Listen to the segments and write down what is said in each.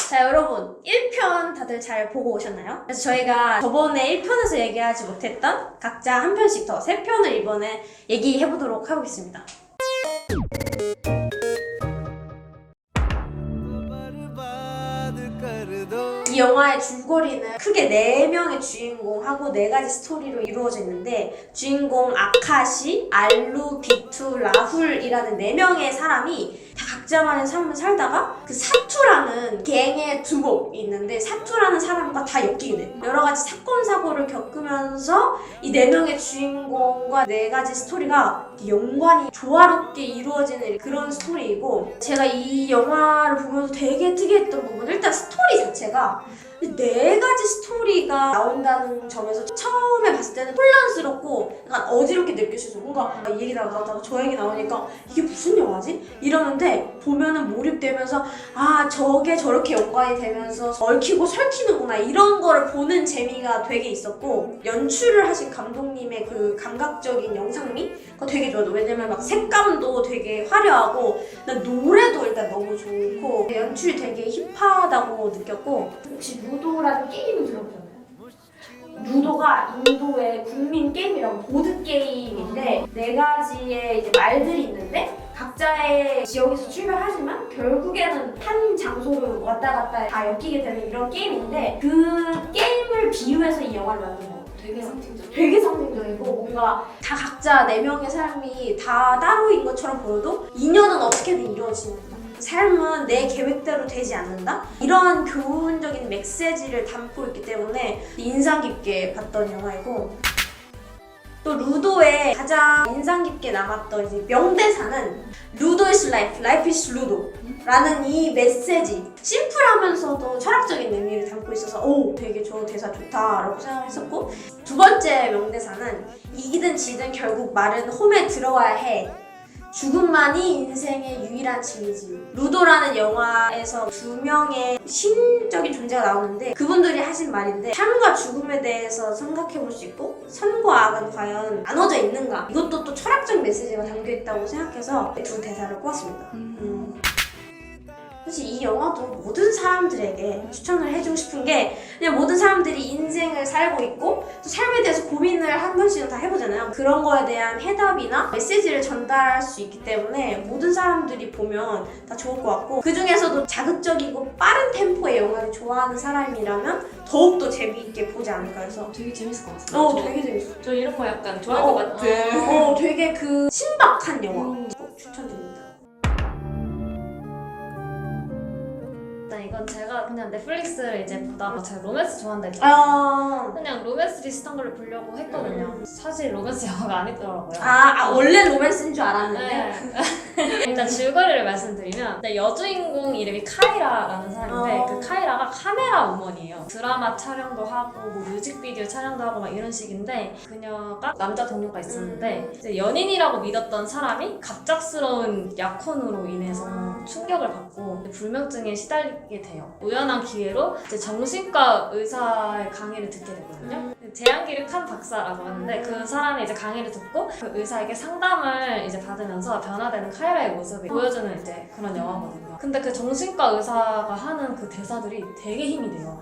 자, 여러분 1편 다들 잘 보고 오셨나요? 그래서 저희가 저번에 1편에서 얘기하지 못했던 각자 한 편씩 더 3편을 이번에 얘기해보도록 하겠습니다. 이 영화의 줄거리는 크게 4명의 주인공하고 4가지 스토리로 이루어져 있는데, 주인공 아카시, 알루, 비투, 라훌이라는 4명의 사람이 다 각자만의 삶을 살다가 그 사투라는 갱의 두목이 있는데, 사투라는 사람과 다 엮이게 돼. 여러 가지 사건 사고를 겪으면서 이 4명의 주인공과 4가지 스토리가 연관이 조화롭게 이루어지는 그런 스토리이고, 제가 이 영화를 보면서 되게 특이했던 부분은 일단 스토리 자체가 4가지 스토리가 나온다는 점에서 처음에 봤을 때는 혼란스럽고 약간 어지럽게 느껴져서 뭔가 이 얘기 나오다가 저 얘기 나오니까 이게 무슨 영화지? 이러는데 보면은 몰입되면서 아, 저게 저렇게 연관이 되면서 얽히고 설키는구나, 이런 거를 보는 재미가 되게 있었고, 연출을 하신 감독님의 그 감각적인 영상미가 되게 좋아요. 왜냐면 막 색감도 되게 화려하고 노래도 일단 너무 좋고 연출이 되게 힙하다고 느꼈고, 혹시 루도라는 게임을 들어보셨나요? 루도가 인도의 국민 게임이라고 보드 게임인데 4가지의 이제 말들이 있는데 각자의 지역에서 출발하지만 결국에는 한 장소를 왔다 갔다 다 엮이게 되는 이런 게임인데, 그 게임을 비유해서 이 영화를 만든 거예요. 되게 상징적이고 뭔가 다 각자 4명의 삶이 다 따로인 것처럼 보여도 인연은 어떻게든 이루어지는, 삶은 내 계획대로 되지 않는다? 이런 교훈적인 메시지를 담고 있기 때문에 인상 깊게 봤던 영화이고, 또 루도의 가장 인상 깊게 남았던 이제 명대사는 루도 is life, life is 루도 라는 이 메시지, 심플하면서도 철학적인 의미를 담고 있어서 오, 되게 저 대사 좋다라고 생각했었고, 2번째 명대사는 이기든 지든 결국 말은 홈에 들어와야 해, 죽음만이 인생의 유일한 진리지. 루도라는 영화에서 2명의 신적인 존재가 나오는데 그분들이 하신 말인데, 삶과 죽음에 대해서 생각해볼 수 있고 선과 악은 과연 나눠져 있는가, 이것도 또 철학적인 메시지가 담겨있다고 생각해서 2 대사를 꼽았습니다. 사실 이 영화도 모든 사람들에게 추천을 해주고 싶은 게, 그냥 모든 사람들이 인생을 살고 있고 또 삶에 대해서 고민을 한 번씩은 다 해보잖아요. 그런 거에 대한 해답이나 메시지를 전달할 수 있기 때문에 모든 사람들이 보면 다 좋을 것 같고, 그 중에서도 자극적이고 빠른 템포의 영화를 좋아하는 사람이라면 더욱더 재미있게 보지 않을까 해서 되게 재밌을 것 같아요. 되게 재밌어요. 저 이런 거 약간 좋아할 것 같은. 되게 그 신박한 영화 꼭 추천드립니다. 이건 제가 그냥 넷플릭스를 이제 보다가 제가 로맨스 좋아한다 했잖아요. 그냥 로맨스 비슷한 걸 보려고 했거든요. 사실 로맨스 영화가 아니더라고요. 원래 로맨스인 줄 알았는데. 네. 일단 줄거리를 말씀드리면, 여주인공 이름이 카이라라는 사람인데 그 카이라가 카메라 우먼이에요. 드라마 촬영도 하고 뭐 뮤직비디오 촬영도 하고 막 이런 식인데, 그녀가 남자 동료가 있었는데 이제 연인이라고 믿었던 사람이 갑작스러운 약혼으로 인해서 충격을 받고 불면증에 시달리게 돼요. 우연한 기회로 이제 정신과 의사의 강의를 듣게 되거든요. 제한기륵한 박사라고 하는데 그 사람이 이제 강의를 듣고 그 의사에게 상담을 이제 받으면서 변화되는 카이라의 모습을 보여주는 이제 그런 영화거든요. 근데 그 정신과 의사가 하는 그 대사들이 되게 힘이 돼요.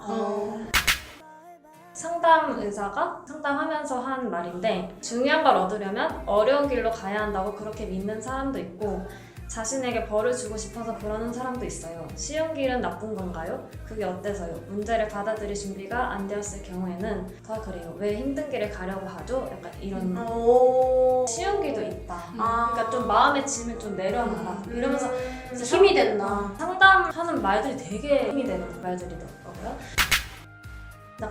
상담 의사가 상담하면서 한 말인데, 중요한 걸 얻으려면 어려운 길로 가야 한다고 그렇게 믿는 사람도 있고 자신에게 벌을 주고 싶어서 그러는 사람도 있어요. 쉬운 길은 나쁜 건가요? 그게 어때서요? 문제를 받아들일 준비가 안 되었을 경우에는 더 그래요. 왜 힘든 길을 가려고 하죠? 약간 이런 쉬운 길도 있다. 그러니까 좀 마음의 짐을 좀 내려놔라. 이러면서 힘이 된다. 상담하는 말들이 되게 힘이 되는 말들이더라고요.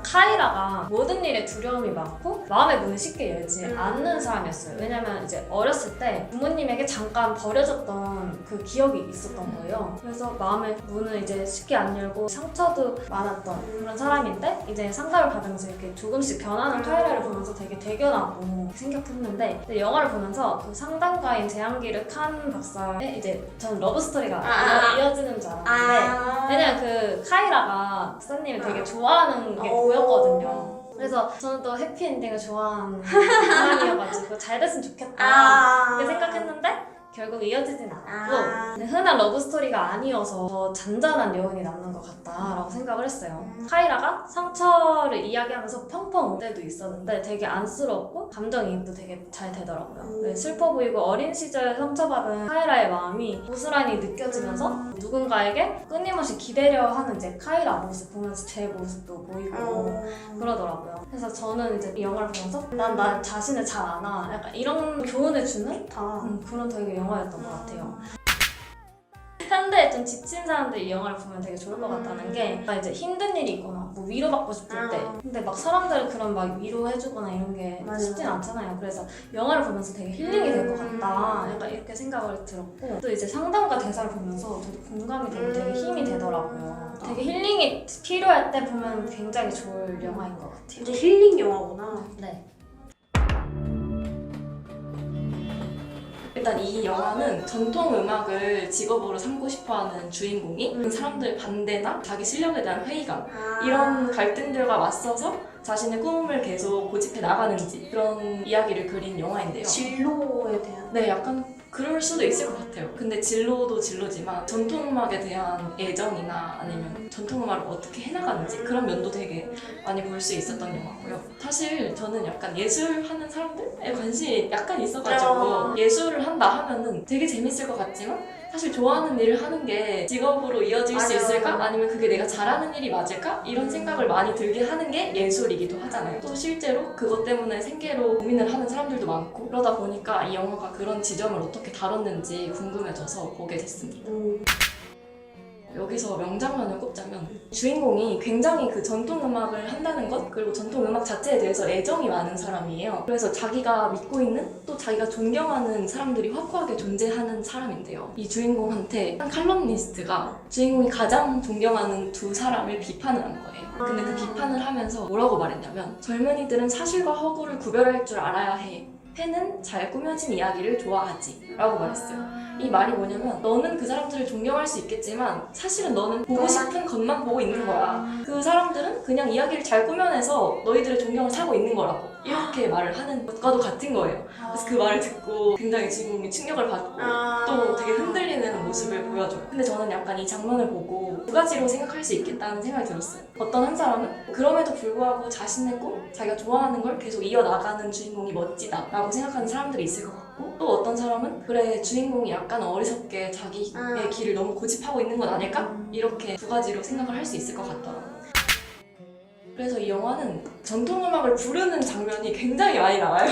카이라가 모든 일에 두려움이 많고 마음의 문을 쉽게 열지 않는 사람이었어요. 왜냐면 이제 어렸을 때 부모님에게 잠깐 버려졌던 그 기억이 있었던 거예요. 그래서 마음의 문을 이제 쉽게 안 열고 상처도 많았던 그런 사람인데, 이제 상담을 받으면서 이렇게 조금씩 변하는 카이라를 보면서 되게 대견하고 생각했는데, 근데 영화를 보면서 그 상담가인 제한기륵한 박사의 이제 전 러브스토리가 이어지는 줄 알았는데, 왜냐면 그 카이라가 박사님을 되게 좋아하는 게 보였거든요. 그래서 저는 또 해피엔딩을 좋아하는 사람이어가지고 잘 됐으면 좋겠다 이렇게 생각했는데, 결국 이어지진 않았고 아. 근데 흔한 러브스토리가 아니어서 더 잔잔한 여운이 남는 것 같다라고 생각을 했어요. 카이라가 상처를 이야기하면서 펑펑 울 때도 있었는데 되게 안쓰럽고 감정이입도 되게 잘 되더라고요. 네, 슬퍼 보이고 어린 시절 상처받은 카이라의 마음이 고스란히 느껴지면서 누군가에게 끊임없이 기대려 하는 이제 카이라 모습 보면서 제 모습도 보이고 그러더라고요. 그래서 저는 이제 이 영화를 보면서 난 나 자신을 잘 아나 약간 이런 교훈을 주는 그런 되게 영화였던 것 같아요. 현대에 좀 지친 사람들이 이 영화를 보면 되게 좋을 것 같다는 게 이제 힘든 일이 있거나 뭐 위로받고 싶을 때 근데 막 사람들은 그런 막 위로해주거나 이런 게 맞아요. 쉽진 않잖아요. 그래서 영화를 보면서 되게 힐링이 될 것 같다 약간 이렇게 생각을 들었고 또 이제 상담과 대사를 보면서 저도 공감이 되고 되게 힘이 되더라고요. 되게 힐링이 필요할 때 보면 굉장히 좋을 영화인 것 같아요. 이제 힐링 영화구나. 네. 일단 이 영화는 전통 음악을 직업으로 삼고 싶어하는 주인공이 사람들의 반대나 자기 실력에 대한 회의감 이런 갈등들과 맞서서 자신의 꿈을 계속 고집해 나가는지 그런 이야기를 그린 영화인데요. 진로에 대한. 네, 약간 그럴 수도 있을 것 같아요. 근데 진로도 진로지만 전통음악에 대한 애정이나 아니면 전통음악을 어떻게 해나가는지 그런 면도 되게 많이 볼 수 있었던 영화고요. 사실 저는 약간 예술하는 사람들에 관심이 약간 있어가지고 예술을 한다 하면은 되게 재밌을 것 같지만 사실 좋아하는 일을 하는 게 직업으로 이어질 수 있을까? 아니면 그게 내가 잘하는 일이 맞을까? 이런 생각을 많이 들게 하는 게 예술이기도 하잖아요. 또 실제로 그것 때문에 생계로 고민을 하는 사람들도 많고 그러다 보니까 이 영화가 그런 지점을 어떻게 다뤘는지 궁금해져서 보게 됐습니다. 여기서 명장면을 꼽자면 주인공이 굉장히 그 전통음악을 한다는 것 그리고 전통음악 자체에 대해서 애정이 많은 사람이에요. 그래서 자기가 믿고 있는 또 자기가 존경하는 사람들이 확고하게 존재하는 사람인데요. 이 주인공한테 한 칼럼니스트가 주인공이 가장 존경하는 두 사람을 비판을 한 거예요. 근데 그 비판을 하면서 뭐라고 말했냐면 젊은이들은 사실과 허구를 구별할 줄 알아야 해. 팬은 잘 꾸며진 이야기를 좋아하지 라고 말했어요. 이 말이 뭐냐면 너는 그 사람들을 존경할 수 있겠지만 사실은 너는 보고 싶은 것만 보고 있는 거야. 그 사람들은 그냥 이야기를 잘 꾸며내서 너희들의 존경을 사고 있는 거라고 이렇게 말을 하는 것과도 같은 거예요. 그래서 그 말을 듣고 굉장히 주인공이 충격을 받고 또 되게 흔들리는 모습을 보여줘요. 근데 저는 약간 이 장면을 보고 두 가지로 생각할 수 있겠다는 생각이 들었어요. 어떤 한 사람은 그럼에도 불구하고 자신의 꿈, 자기가 좋아하는 걸 계속 이어나가는 주인공이 멋지다 라고 생각하는 사람들이 있을 것 같고 또 어떤 사람은 그래 주인공이 약간 어리석게 자기의 길을 너무 고집하고 있는 건 아닐까? 이렇게 두 가지로 생각을 할 수 있을 것 같더라고요. 그래서 이 영화는 전통음악을 부르는 장면이 굉장히 많이 나와요.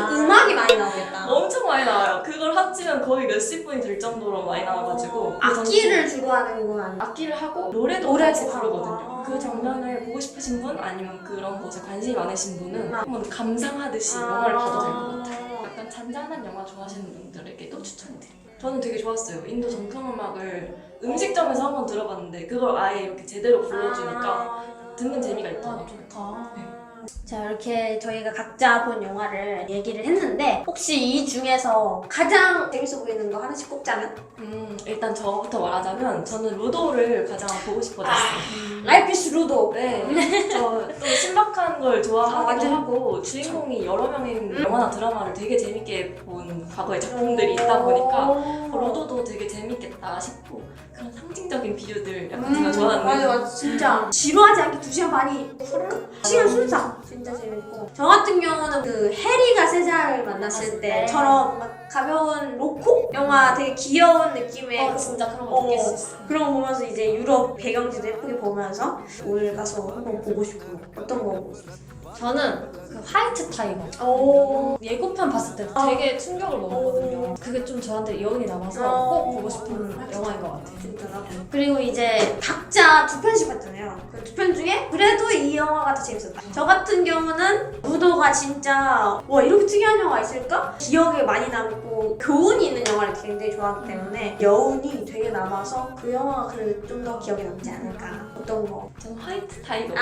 그 음악이 많이 나오겠다. 엄청 많이 나와요. 그걸 합치면 거의 몇십 분이 될 정도로 많이 나와가지고 악기를 주로 하는 건 아니야? 악기를 하고 노래도 같이 부르거든요. 그 장면을 보고 싶으신 분 아니면 그런 것에 관심이 많으신 분은 한번 감상하듯이 영화를 봐도 될 것 같아요. 약간 잔잔한 영화 좋아하시는 분들에게도 추천드립니다. 저는 되게 좋았어요. 인도 전통음악을 음식점에서 한번 들어봤는데 그걸 아예 이렇게 제대로 불러주니까 듣는 재미가 있더라고요. 좋다. 네. 자, 이렇게 저희가 각자 본 영화를 얘기를 했는데 혹시 이 중에서 가장 재밌어 보이는 거 하나씩 꼽자면? 일단 저부터 말하자면 저는 루도를 가장 보고 싶어졌어요. 라이프 이즈 루도. 네. 저 또 신박한 걸 좋아하기도 완전 하고 주인공이 여러 명의 영화나 드라마를 되게 재밌게 본 과거의 작품들이 있다 보니까 루도도 되게 재밌겠다 싶고 그런 상징적인 비유들 약간 제가 좋아하는 맞아 진짜 지루하지 않게 2시간 반이 훅 시간 순삭 진짜 재밌고 저 같은 경우는 그 해리가 세자를 만났을 때처럼 막 가벼운 로코? 영화 되게 귀여운 느낌의 진짜 그런 거 느낄 수 있어. 그런 거 보면서 이제 유럽 배경지도 예쁘게 보면서 오늘 가서 한번 보고 싶고 어떤 거 보고 싶어요? 저는 그 화이트 타이거 오. 예고편 봤을 때 되게 충격을 먹었거든요. 그게 좀 저한테 여운이 남아서 꼭 보고 싶은 영화인 것 같아요. 진짜로. 그리고 이제 각자 2편씩 봤잖아요. 그 2편 중에 그래도 이 영화가 더 재밌었다. 저 같은 경우는 루도가 진짜 와 이렇게 특이한 영화가 있을까? 기억에 많이 남고 교훈이 있는 영화를 굉장히 좋아하기 때문에 여운이 되게 남아서 그 영화가 그래도 좀 더 기억에 남지 않을까. 어떤 거? 저는 화이트 타이거가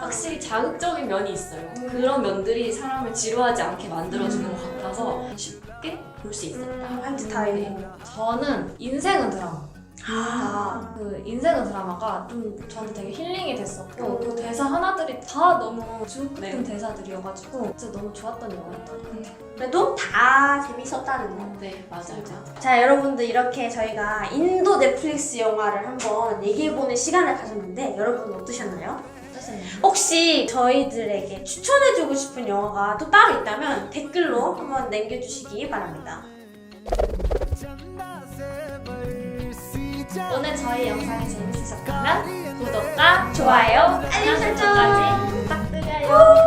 확실히 자극적인 면이 있어요. 그런 면들이 사람을 지루하지 않게 만들어주는 것 같아서 쉽게 볼 수 있었다. 화이트 타이거. 저는 인생은 드라마. 다 그 인생은 드라마가 좀 저한테 되게 힐링이 됐었고 그 대사 하나들이 다 너무 주옥 같은 대사들이어가지고 진짜 너무 좋았던 영화였던 것 같아요. 그래도 다 재밌었다는 거. 네, 맞아요. 자, 여러분들 이렇게 저희가 인도 넷플릭스 영화를 한번 얘기해보는 시간을 가졌는데 여러분 어떠셨나요? 어떠셨나요? 혹시 저희들에게 추천해주고 싶은 영화가 또 따로 있다면 댓글로 한번 남겨주시기 바랍니다. 오늘 저희 영상이 재밌으셨다면 구독과 좋아요, 알림 설정까지 부탁드려요.